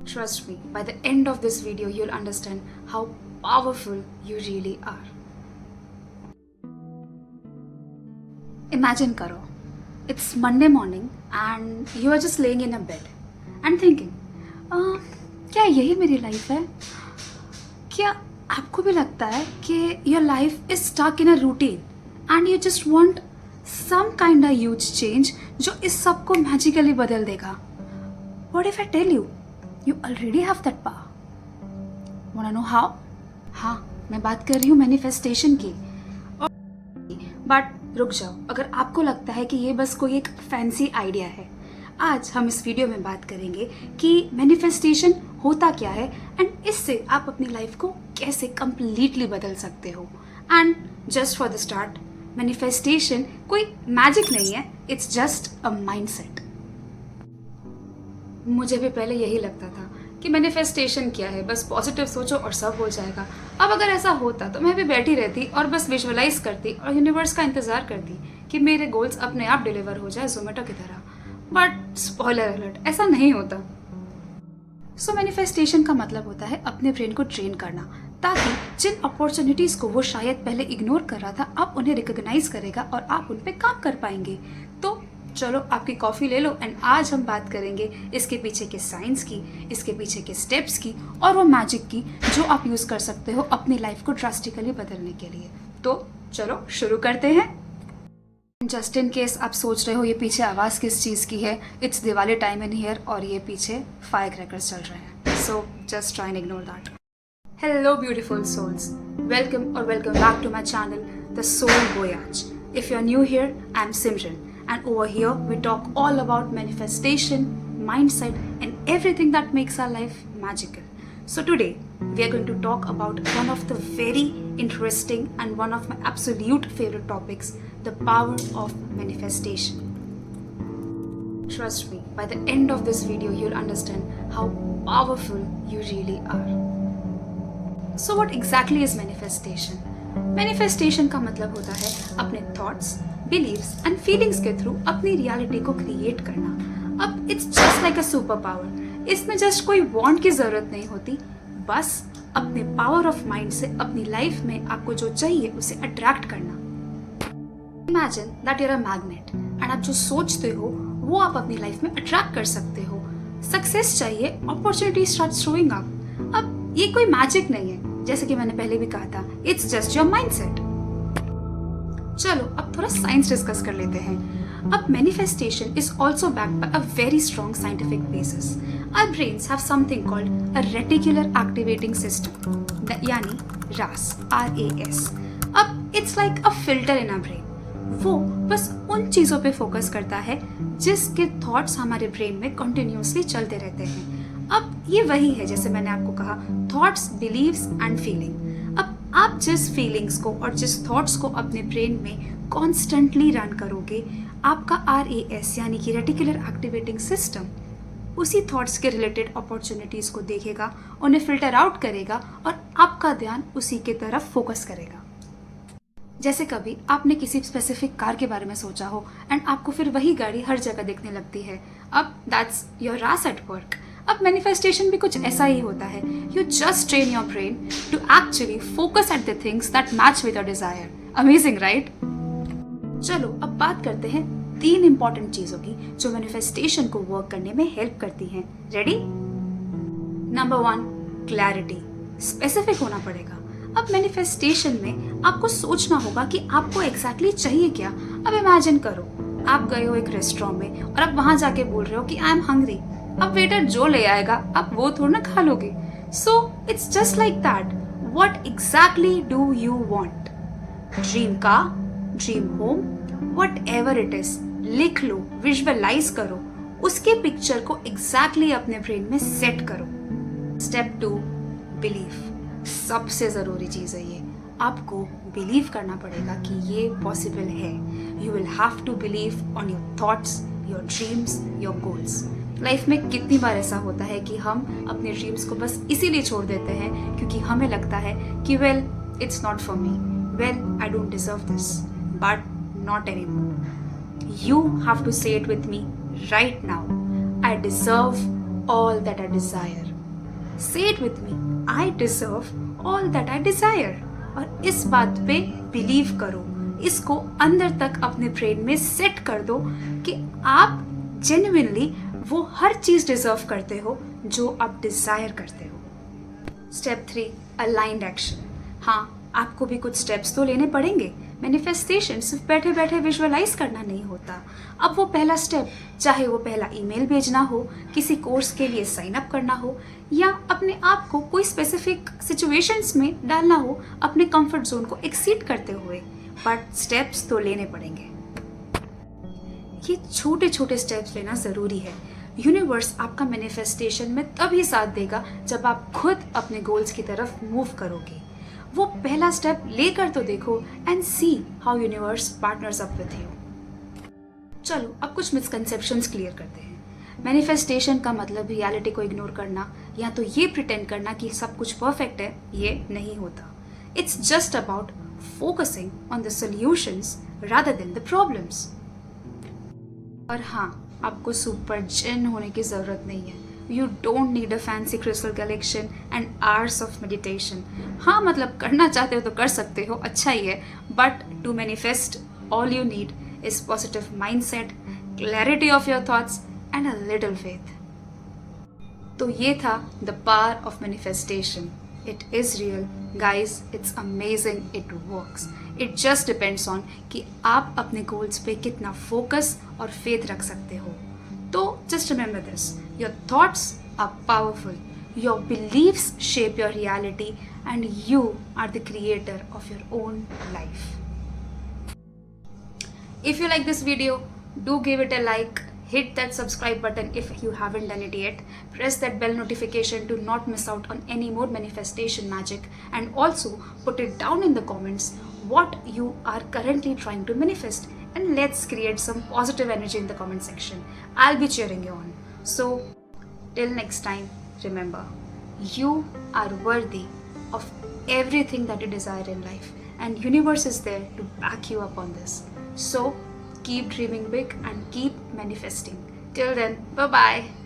Trust me, by the end of this video, you'll understand how powerful you really are. Imagine karo, it's Monday morning and you are just laying in a bed and thinking, क्या यही मेरी life है? क्या आपको भी लगता है कि your life is stuck in a routine and you just want some kind of huge change जो इस सब को magically बदल देगा? What if I tell you, you already have that power? Wanna know how? हाँ, मैं बात कर रही हूँ मैनिफेस्टेशन की. बट रुक जाओ, अगर आपको लगता है कि ये बस कोई एक फैंसी आइडिया है, आज हम इस वीडियो में बात करेंगे कि मैनिफेस्टेशन होता क्या है एंड इससे आप अपनी लाइफ को कैसे कंप्लीटली बदल सकते हो. And just for the start, manifestation कोई मैजिक नहीं है, इट्स जस्ट अ माइंडसेट. मुझे भी पहले यही लगता था कि मैनिफेस्टेशन क्या है, बस पॉजिटिव सोचो और सब हो जाएगा. अब अगर ऐसा होता तो मैं भी बैठी रहती और बस विजुअलाइज करती और यूनिवर्स का इंतज़ार करती कि मेरे गोल्स अपने आप डिलीवर हो जाए जोमेटो की तरह. बट स्पॉइलर अलर्ट, ऐसा नहीं होता. सो मैनिफेस्टेशन का मतलब होता है अपने ब्रेन को ट्रेन करना, ताकि जिन अपॉर्चुनिटीज़ को वो शायद पहले इग्नोर कर रहा था, अब उन्हें रिकॉग्नाइज करेगा और आप उन पर काम कर पाएंगे. तो चलो आपकी कॉफ़ी ले लो एंड आज हम बात करेंगे इसके पीछे के साइंस की, इसके पीछे के स्टेप्स की और वो मैजिक की जो आप यूज़ कर सकते हो अपनी लाइफ को ड्रास्टिकली बदलने के लिए. तो चलो शुरू करते हैं. जस्ट इन केस आप सोच रहे हो ये पीछे आवाज़ किस चीज़ की है, it's Diwali time in here और ये पीछे फायर क्रैकर्स चल रहे हैं. So just try and ignore that. Hello beautiful souls, welcome और welcome back to my channel the soul voyage. If you are new here, I am Simran. And over here, we talk all about manifestation, mindset, and everything that makes our life magical. So today, we are going to talk about one of the very interesting and one of my absolute favorite topics, the power of manifestation. Trust me, by the end of this video, you'll understand how powerful you really are. So what exactly is manifestation? Manifestation का मतलब होता है अपने thoughts, beliefs and feelings के through अपनी reality को create करना. अब it's just like a super power. इसमें जस्ट कोई वांट की जरूरत नहीं होती, बस अपने पावर ऑफ माइंड से अपनी लाइफ में आपको जो चाहिए उसे अट्रैक्ट करना. Imagine that you are a magnet and आप जो सोचते हो वो आप अपनी लाइफ में अट्रैक्ट कर सकते हो. सक्सेस चाहिए, अपॉर्चुनिटी स्टार्ट शोइंग अप. अब ये कोई मैजिक नहीं है, जैसे कि मैंने पहले भी कहा था, इट्स जस्ट योर माइंडसेट. चलो अब थोड़ा साइंस डिस्कस कर लेते हैं. अब manifestation is also backed by a very strong scientific basis. Our brains have something called a reticular activating system, यानी RAS, RAS. अब it's like a filter in our brain. वो बस उन चीज़ों पे फोकस करता है जिसके थॉट्स हमारे ब्रेन में कंटिन्यूसली चलते रहते हैं. अब ये वही है जैसे मैंने आपको कहा, थॉट्स, बिलीव्स एंड फीलिंग. अब आप जिस फीलिंग्स को और जिस थॉट्स को अपने ब्रेन में कॉन्स्टेंटली रन करोगे, आपका RAS यानी कि रेटिकुलर एक्टिवेटिंग सिस्टम उसी थॉट्स के रिलेटेड अपॉर्चुनिटीज़ को देखेगा, उन्हें फिल्टर आउट करेगा और आपका ध्यान उसी के तरफ फोकस करेगा. जैसे कभी आपने किसी स्पेसिफिक कार के बारे में सोचा हो एंड आपको फिर वही गाड़ी हर जगह दिखने लगती है. अब that's your RAS at work. अब मैनिफेस्टेशन भी कुछ ऐसा ही होता है. You just train your brain to actually focus at the things that match with your desire. Amazing, right? चलो अब बात करते हैं 3 इंपॉर्टेंट चीजों की जो मैनिफेस्टेशन को वर्क करने में हेल्प करती हैं. रेडी? Number 1, clarity. स्पेसिफिक होना पड़ेगा. अब मैनिफेस्टेशन में आपको सोचना होगा कि आपको एग्जैक्टली चाहिए क्या. अब इमेजिन करो, आप गए हो एक रेस्टोरेंट में और आप वहां जाके बोल रहे हो कि आई एम हंग्री. अब वेटर जो ले आएगा आप वो थोड़ा ना खा लोगे. So it's just like that. What exactly do you want? Dream car, dream home, what ever it is, लिख लो, विजुअलाइज करो, उसके पिक्चर को एग्जैक्टली अपने ब्रेन में सेट करो. Step 2, belief. सबसे ज़रूरी चीज़ है ये. आपको बिलीव करना पड़ेगा कि ये पॉसिबल है. You will have to believe on your thoughts, your dreams, your goals. Life में कितनी बार ऐसा होता है कि हम अपने ड्रीम्स को बस इसीलिए छोड़ देते हैं क्योंकि हमें लगता है कि well it's not for me, well I don't deserve this. But not any more. You have to say it with me right now. I deserve all that I desire. से it with me, I deserve all that I Dzire. और इस बात पे believe करो, इसको अंदर तक अपने ब्रेन में सेट कर दो कि आप जेन्युइनली वो हर चीज डिजर्व करते हो जो आप डिजायर करते हो। Step 3, aligned action. हाँ, आपको भी कुछ स्टेप्स तो लेने पड़ेंगे। मैनिफेस्टेशन सिर्फ बैठे बैठे विजुअलाइज करना नहीं होता। अब वो पहला स्टेप, चाहे वो पहला ईमेल भेजना हो, किसी कोर्स के लिए साइन अप करना हो, या अपने आप को कोई स्पेसिफिक सिचुएशंस में डालना हो अपने कंफर्ट जोन को एक्सीड करते हुए, बट स्टेप्स तो लेने पड़ेंगे। ये छोटे छोटे स्टेप्स लेना ज़रूरी है। यूनिवर्स आपका मैनिफेस्टेशन में तभी साथ देगा जब आप खुद अपने गोल्स की तरफ मूव करोगे। वो पहला स्टेप लेकर तो देखो and see how universe partners up with you. चलो अब कुछ मिसकंसेप्शंस क्लियर करते हैं। मैनिफेस्टेशन का मतलब रियलिटी को इग्नोर करना या तो ये प्रिटेंड करना कि सब कुछ परफेक्ट है, ये नहीं होता। It's just about focusing on the solutions rather than the problems. और हाँ, आपको सुपर जिन होने की ज़रूरत नहीं है। You don't need a fancy crystal collection and hours of meditation. हाँ, मतलब करना चाहते हो तो कर सकते हो, अच्छा ही है, but to manifest all you need is positive mindset, clarity of your thoughts and a little faith. तो ये था the power of manifestation. It is real guys, it's amazing, it works. It just depends on कि आप अपने goals पे कितना focus और faith रख सकते हो। तो just remember this, your thoughts are powerful, your beliefs shape your reality and you are the creator of your own life. If you like this video, do give it a like, hit that subscribe button if you haven't done it yet, press that bell notification to not miss out on any more manifestation magic, and also put it down in the comments what you are currently trying to manifest, and let's create some positive energy in the comment section. I'll be cheering you on. So till next time, remember, you are worthy of everything that you desire in life, and universe is there to back you up on this. So keep dreaming big and keep manifesting. Till then, bye bye.